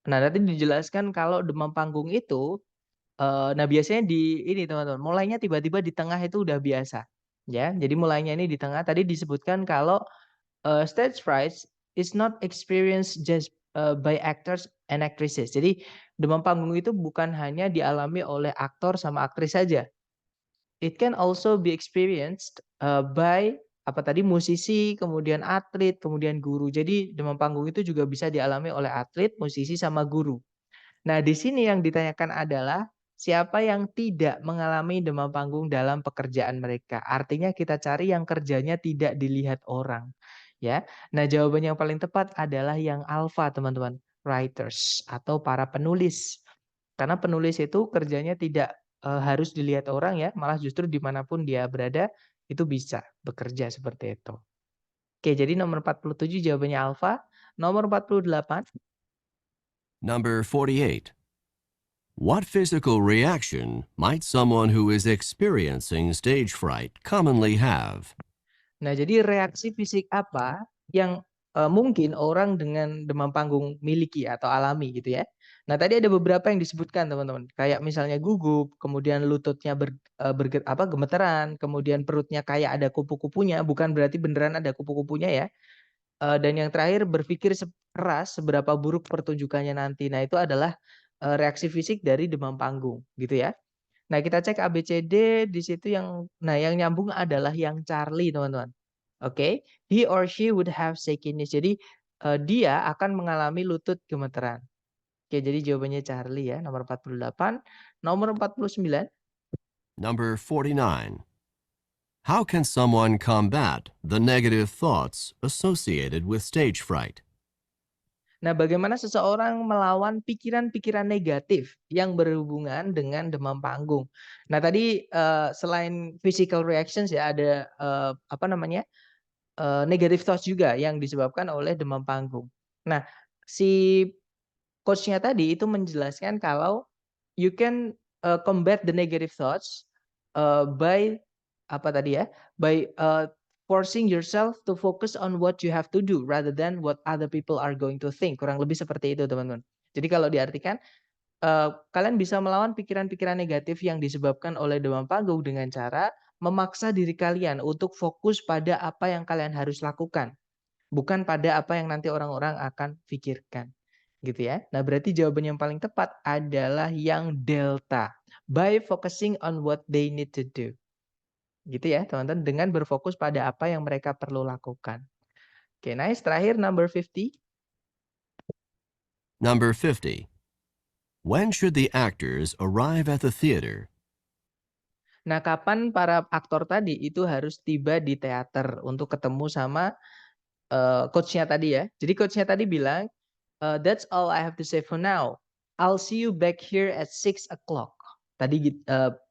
Nah, nanti dijelaskan kalau demam panggung itu, nah biasanya di ini teman-teman, mulainya tiba-tiba di tengah itu udah biasa, ya. Jadi mulainya ini di tengah, tadi disebutkan kalau, stage fright is not experienced just, by actors and actresses. Jadi demam panggung itu bukan hanya dialami oleh aktor sama aktris saja. It can also be experienced, by musisi, kemudian atlet, kemudian guru. Jadi demam panggung itu juga bisa dialami oleh atlet, musisi, sama guru. Nah, di sini yang ditanyakan adalah siapa yang tidak mengalami demam panggung dalam pekerjaan mereka? Artinya kita cari yang kerjanya tidak dilihat orang, ya. Nah, jawaban yang paling tepat adalah yang alfa, teman-teman, writers atau para penulis. Karena penulis itu kerjanya tidak harus dilihat orang ya, malah justru dimanapun dia berada itu bisa bekerja seperti itu. Oke, jadi nomor 47 jawabannya alfa. Nomor 48. Number 48. What physical reaction might someone who is experiencing stage fright commonly have? Nah, jadi reaksi fisik apa yang mungkin orang dengan demam panggung miliki atau alami gitu ya. Nah, tadi ada beberapa yang disebutkan teman-teman. Kayak misalnya gugup, kemudian lututnya gemeteran, kemudian perutnya kayak ada kupu-kupunya, bukan berarti beneran ada kupu-kupunya ya. Dan yang terakhir berpikir keras seberapa buruk pertunjukannya nanti. Nah, itu adalah reaksi fisik dari demam panggung gitu ya. Nah, kita cek ABCD di situ yang nyambung adalah yang Charlie, teman-teman. Oke, he or she would have shakiness. Jadi dia akan mengalami lutut gemeteran. Oke, jadi jawabannya Charlie ya, nomor 48. Nomor 49. Number 49. How can someone combat the negative thoughts associated with stage fright? Nah, bagaimana seseorang melawan pikiran-pikiran negatif yang berhubungan dengan demam panggung? Nah, tadi selain physical reactions ya ada negative thoughts juga yang disebabkan oleh demam panggung. Nah, si coach-nya tadi itu menjelaskan kalau you can combat the negative thoughts by apa tadi ya? By forcing yourself to focus on what you have to do rather than what other people are going to think. Kurang lebih seperti itu, teman-teman. Jadi kalau diartikan kalian bisa melawan pikiran-pikiran negatif yang disebabkan oleh demam panggung dengan cara memaksa diri kalian untuk fokus pada apa yang kalian harus lakukan, bukan pada apa yang nanti orang-orang akan pikirkan. Gitu ya. Nah, berarti jawaban yang paling tepat adalah yang delta. By focusing on what they need to do. Gitu ya, teman-teman, dengan berfokus pada apa yang mereka perlu lakukan. Oke, nice. Terakhir number 50. Number 50. When should the actors arrive at the theater? Nah, kapan para aktor tadi itu harus tiba di teater untuk ketemu sama coach-nya tadi ya. Jadi coach-nya tadi bilang, that's all I have to say for now. I'll see you back here at 6 o'clock. Tadi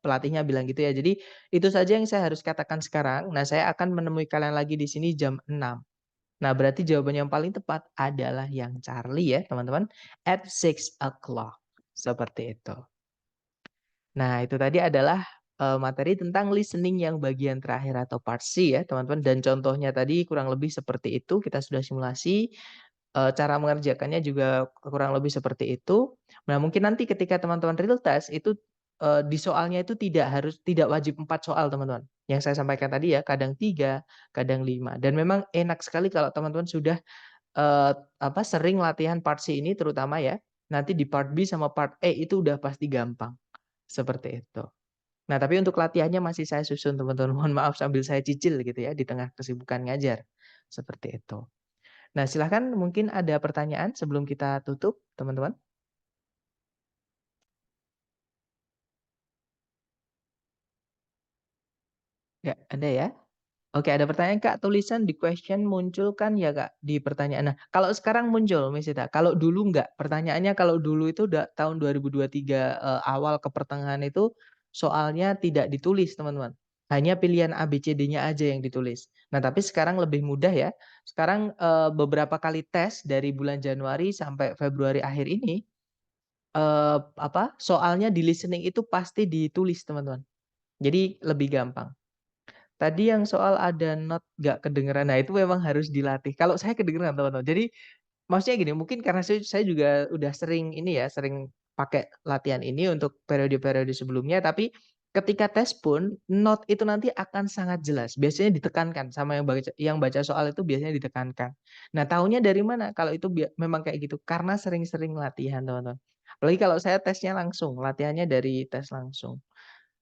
pelatihnya bilang gitu ya. Jadi itu saja yang saya harus katakan sekarang. Nah, saya akan menemui kalian lagi di sini jam 6. Nah, berarti jawaban yang paling tepat adalah yang Charlie ya, teman-teman. At 6 o'clock. Seperti itu. Nah, itu tadi adalah materi tentang listening yang bagian terakhir atau part C ya, teman-teman. Dan contohnya tadi kurang lebih seperti itu. Kita sudah simulasi. Cara mengerjakannya juga kurang lebih seperti itu. Nah, mungkin nanti ketika teman-teman real test itu di soalnya itu tidak wajib 4 soal, teman-teman. Yang saya sampaikan tadi ya, kadang 3, kadang 5. Dan memang enak sekali kalau teman-teman sudah sering latihan part C ini terutama ya. Nanti di part B sama part E itu udah pasti gampang. Seperti itu. Nah, tapi untuk latihannya masih saya susun, teman-teman. Mohon maaf sambil saya cicil gitu ya di tengah kesibukan ngajar. Seperti itu. Nah, silahkan mungkin ada pertanyaan sebelum kita tutup, teman-teman. Nggak ada ya? Oke, ada pertanyaan, Kak. Tulisan di question muncul kan ya, Kak, di pertanyaan. Nah, kalau sekarang muncul, Miss Ita. Kalau dulu enggak. Pertanyaannya kalau dulu itu udah tahun 2023 awal ke pertengahan itu soalnya tidak ditulis, teman-teman. Hanya pilihan A, B, C, D-nya aja yang ditulis. Nah, tapi sekarang lebih mudah ya. Sekarang beberapa kali tes dari bulan Januari sampai Februari akhir ini, soalnya di listening itu pasti ditulis, teman-teman. Jadi lebih gampang. Tadi yang soal ada not nggak kedengeran, nah itu memang harus dilatih. Kalau saya kedengeran, teman-teman. Jadi maksudnya gini, mungkin karena saya juga udah sering ini ya, sering pakai latihan ini untuk periode-periode sebelumnya, tapi ketika tes pun not itu nanti akan sangat jelas. Biasanya ditekankan sama yang baca soal itu biasanya ditekankan. Nah, tahunya dari mana kalau itu memang kayak gitu? Karena sering-sering latihan, teman-teman. Apalagi kalau saya tesnya langsung, latihannya dari tes langsung.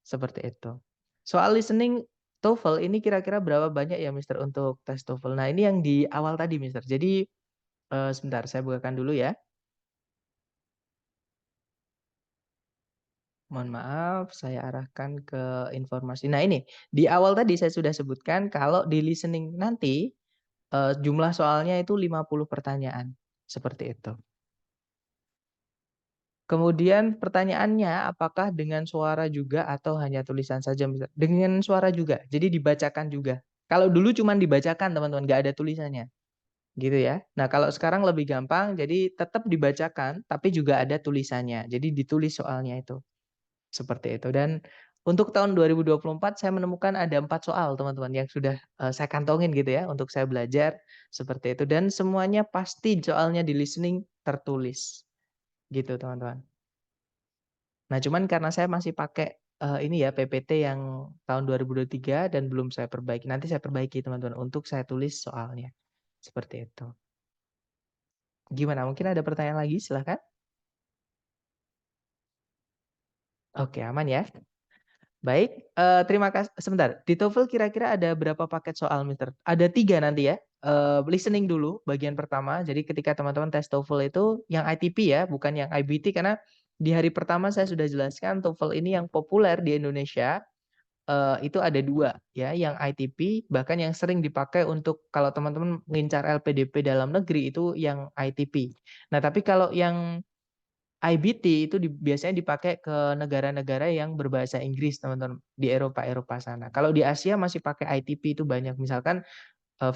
Seperti itu. Soal listening TOEFL ini kira-kira berapa banyak ya, Mister, untuk tes TOEFL? Nah, ini yang di awal tadi, Mister. Jadi sebentar saya bukakan dulu ya. Mohon maaf, saya arahkan ke informasi. Nah ini, di awal tadi saya sudah sebutkan kalau di listening nanti, jumlah soalnya itu 50 pertanyaan, seperti itu. Kemudian pertanyaannya, apakah dengan suara juga atau hanya tulisan saja? Dengan suara juga, jadi dibacakan juga. Kalau dulu cuma dibacakan teman-teman, nggak ada tulisannya, gitu ya. Nah kalau sekarang lebih gampang, jadi tetap dibacakan, tapi juga ada tulisannya. Jadi ditulis soalnya itu. Seperti itu. Dan untuk tahun 2024 saya menemukan ada 4 soal teman-teman yang sudah, saya kantongin gitu ya untuk saya belajar, seperti itu. Dan semuanya pasti soalnya di listening tertulis, gitu teman-teman. Nah cuman karena saya masih pakai, ini ya PPT yang tahun 2023 dan belum saya perbaiki. Nanti saya perbaiki teman-teman untuk saya tulis soalnya, seperti itu. Gimana, mungkin ada pertanyaan lagi? Silahkan. Oke, aman ya? Baik, terima kasih. Sebentar, di TOEFL kira-kira ada berapa paket soal, Mister? Ada 3 nanti ya. Listening dulu bagian pertama. Jadi ketika teman-teman tes TOEFL itu yang ITP ya, bukan yang IBT karena di hari pertama saya sudah jelaskan TOEFL ini yang populer di Indonesia, itu ada 2 ya, yang ITP bahkan yang sering dipakai untuk kalau teman-teman ngincar LPDP dalam negeri itu yang ITP. Nah, tapi kalau yang IBT itu biasanya dipakai ke negara-negara yang berbahasa Inggris, teman-teman, di Eropa sana. Kalau di Asia masih pakai ITP itu banyak, misalkan,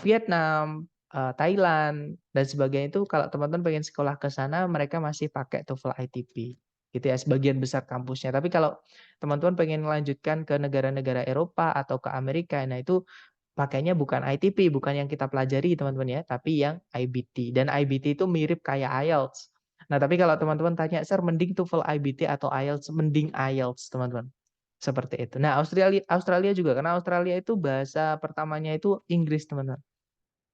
Vietnam, Thailand, dan sebagainya itu kalau teman-teman pengen sekolah ke sana, mereka masih pakai TOEFL ITP, gitu ya, sebagian besar kampusnya. Tapi kalau teman-teman pengen melanjutkan ke negara-negara Eropa atau ke Amerika, nah itu pakainya bukan ITP, bukan yang kita pelajari teman-teman ya, tapi yang IBT. Dan IBT itu mirip kayak IELTS. Nah, tapi kalau teman-teman tanya, "Sir, mending TOEFL IBT atau IELTS?" Mending IELTS, teman-teman. Seperti itu. Nah, Australia Australia juga, karena Australia itu bahasa pertamanya itu Inggris, teman-teman.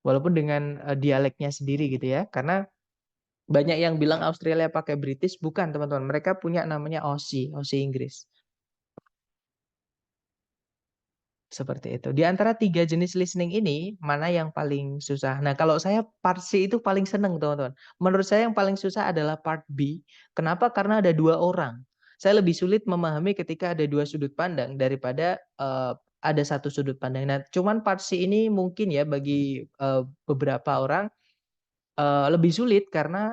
Walaupun dengan, dialeknya sendiri gitu ya. Karena banyak yang bilang Australia pakai British, bukan teman-teman. Mereka punya namanya Aussie, Aussie Inggris. Seperti itu. Di antara 3 jenis listening ini, mana yang paling susah? Nah, kalau saya part C itu paling seneng, teman-teman. Menurut saya yang paling susah adalah part B. Kenapa? Karena ada 2 orang. Saya lebih sulit memahami ketika ada 2 sudut pandang daripada, ada 1 sudut pandang. Nah, cuman part C ini mungkin ya bagi, beberapa orang, lebih sulit karena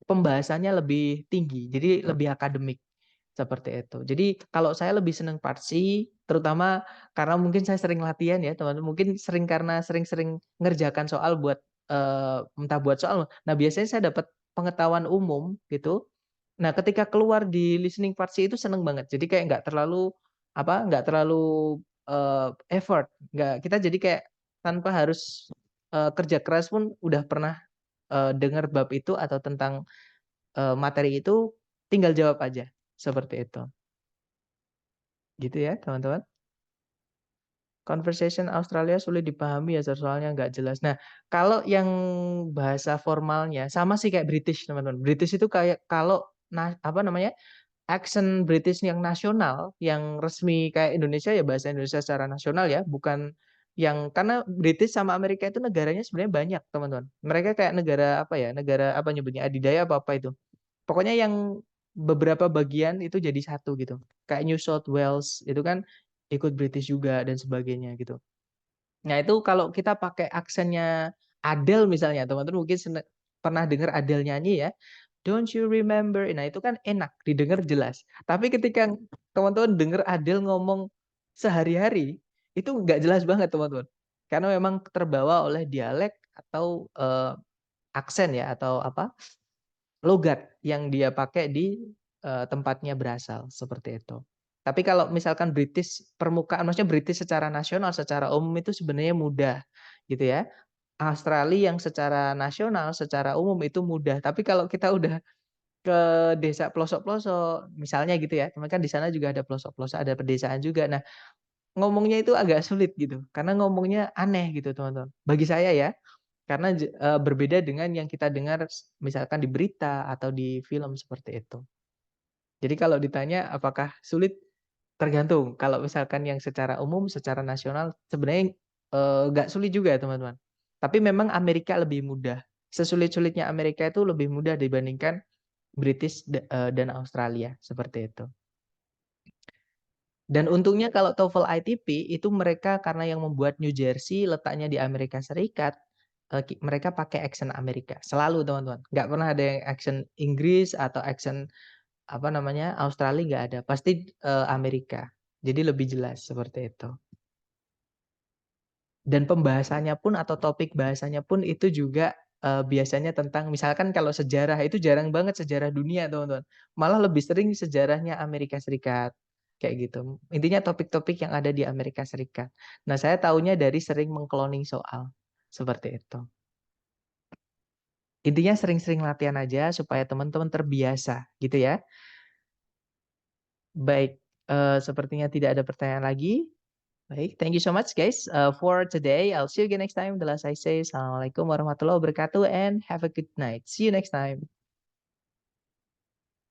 pembahasannya lebih tinggi, jadi lebih akademik, seperti itu. Jadi kalau saya lebih senang partsi, terutama karena mungkin saya sering latihan ya teman-teman, mungkin sering karena sering-sering ngerjakan soal buat, entah buat soal, nah biasanya saya dapat pengetahuan umum gitu. Nah ketika keluar di listening partsi itu seneng banget, jadi kayak nggak terlalu, nggak terlalu, effort, nggak kita jadi kayak tanpa harus, kerja keras pun udah pernah, dengar bab itu atau tentang materi itu tinggal jawab aja, seperti itu. Gitu ya, teman-teman. Conversation Australia sulit dipahami ya, soalnya nggak jelas. Nah, kalau yang bahasa formalnya sama sih kayak British, teman-teman. British itu kayak kalau apa namanya, accent British yang nasional, yang resmi kayak Indonesia ya bahasa Indonesia secara nasional ya, bukan yang karena British sama Amerika itu negaranya sebenarnya banyak, teman-teman. Mereka kayak negara apa ya, negara apa nyebutnya, adidaya apa itu. Pokoknya yang beberapa bagian itu jadi satu gitu. Kayak New South Wales itu kan ikut British juga dan sebagainya gitu. Nah itu kalau kita pakai aksennya Adele misalnya, teman-teman mungkin pernah dengar Adele nyanyi ya. Don't you remember? Nah itu kan enak, didengar jelas. Tapi ketika teman-teman dengar Adele ngomong sehari-hari, itu nggak jelas banget teman-teman. Karena memang terbawa oleh dialek atau aksen ya atau apa logat yang dia pakai di, tempatnya berasal, seperti itu. Tapi kalau misalkan British permukaan, maksudnya British secara nasional, secara umum itu sebenarnya mudah, gitu ya. Australia yang secara nasional, secara umum itu mudah. Tapi kalau kita udah ke desa pelosok-pelosok, misalnya gitu ya, teman kan di sana juga ada pelosok-pelosok, ada pedesaan juga. Nah, ngomongnya itu agak sulit gitu, karena ngomongnya aneh gitu, teman-teman. Bagi saya ya. Karena berbeda dengan yang kita dengar misalkan di berita atau di film seperti itu. Jadi kalau ditanya apakah sulit? Tergantung. Kalau misalkan yang secara umum, secara nasional sebenarnya, nggak sulit juga teman-teman. Tapi memang Amerika lebih mudah. Sesulit-sulitnya Amerika itu lebih mudah dibandingkan British dan Australia, seperti itu. Dan untungnya kalau TOEFL ITP itu mereka karena yang membuat New Jersey letaknya di Amerika Serikat, mereka pakai aksen Amerika, selalu teman-teman. Nggak pernah ada yang aksen Inggris atau aksen, Australia nggak ada, pasti, Amerika. Jadi lebih jelas, seperti itu. Dan pembahasannya pun atau topik bahasanya pun itu juga, biasanya tentang misalkan kalau sejarah itu jarang banget sejarah dunia, teman-teman. Malah lebih sering sejarahnya Amerika Serikat, kayak gitu. Intinya topik-topik yang ada di Amerika Serikat. Nah, saya tahunya dari sering meng-cloning soal, seperti itu. Intinya sering-sering latihan aja supaya teman-teman terbiasa, gitu ya. Baik, sepertinya tidak ada pertanyaan lagi. Baik, thank you so much guys, for today. I'll see you again next time. The last I say, Assalamualaikum warahmatullahi wabarakatuh and have a good night. See you next time.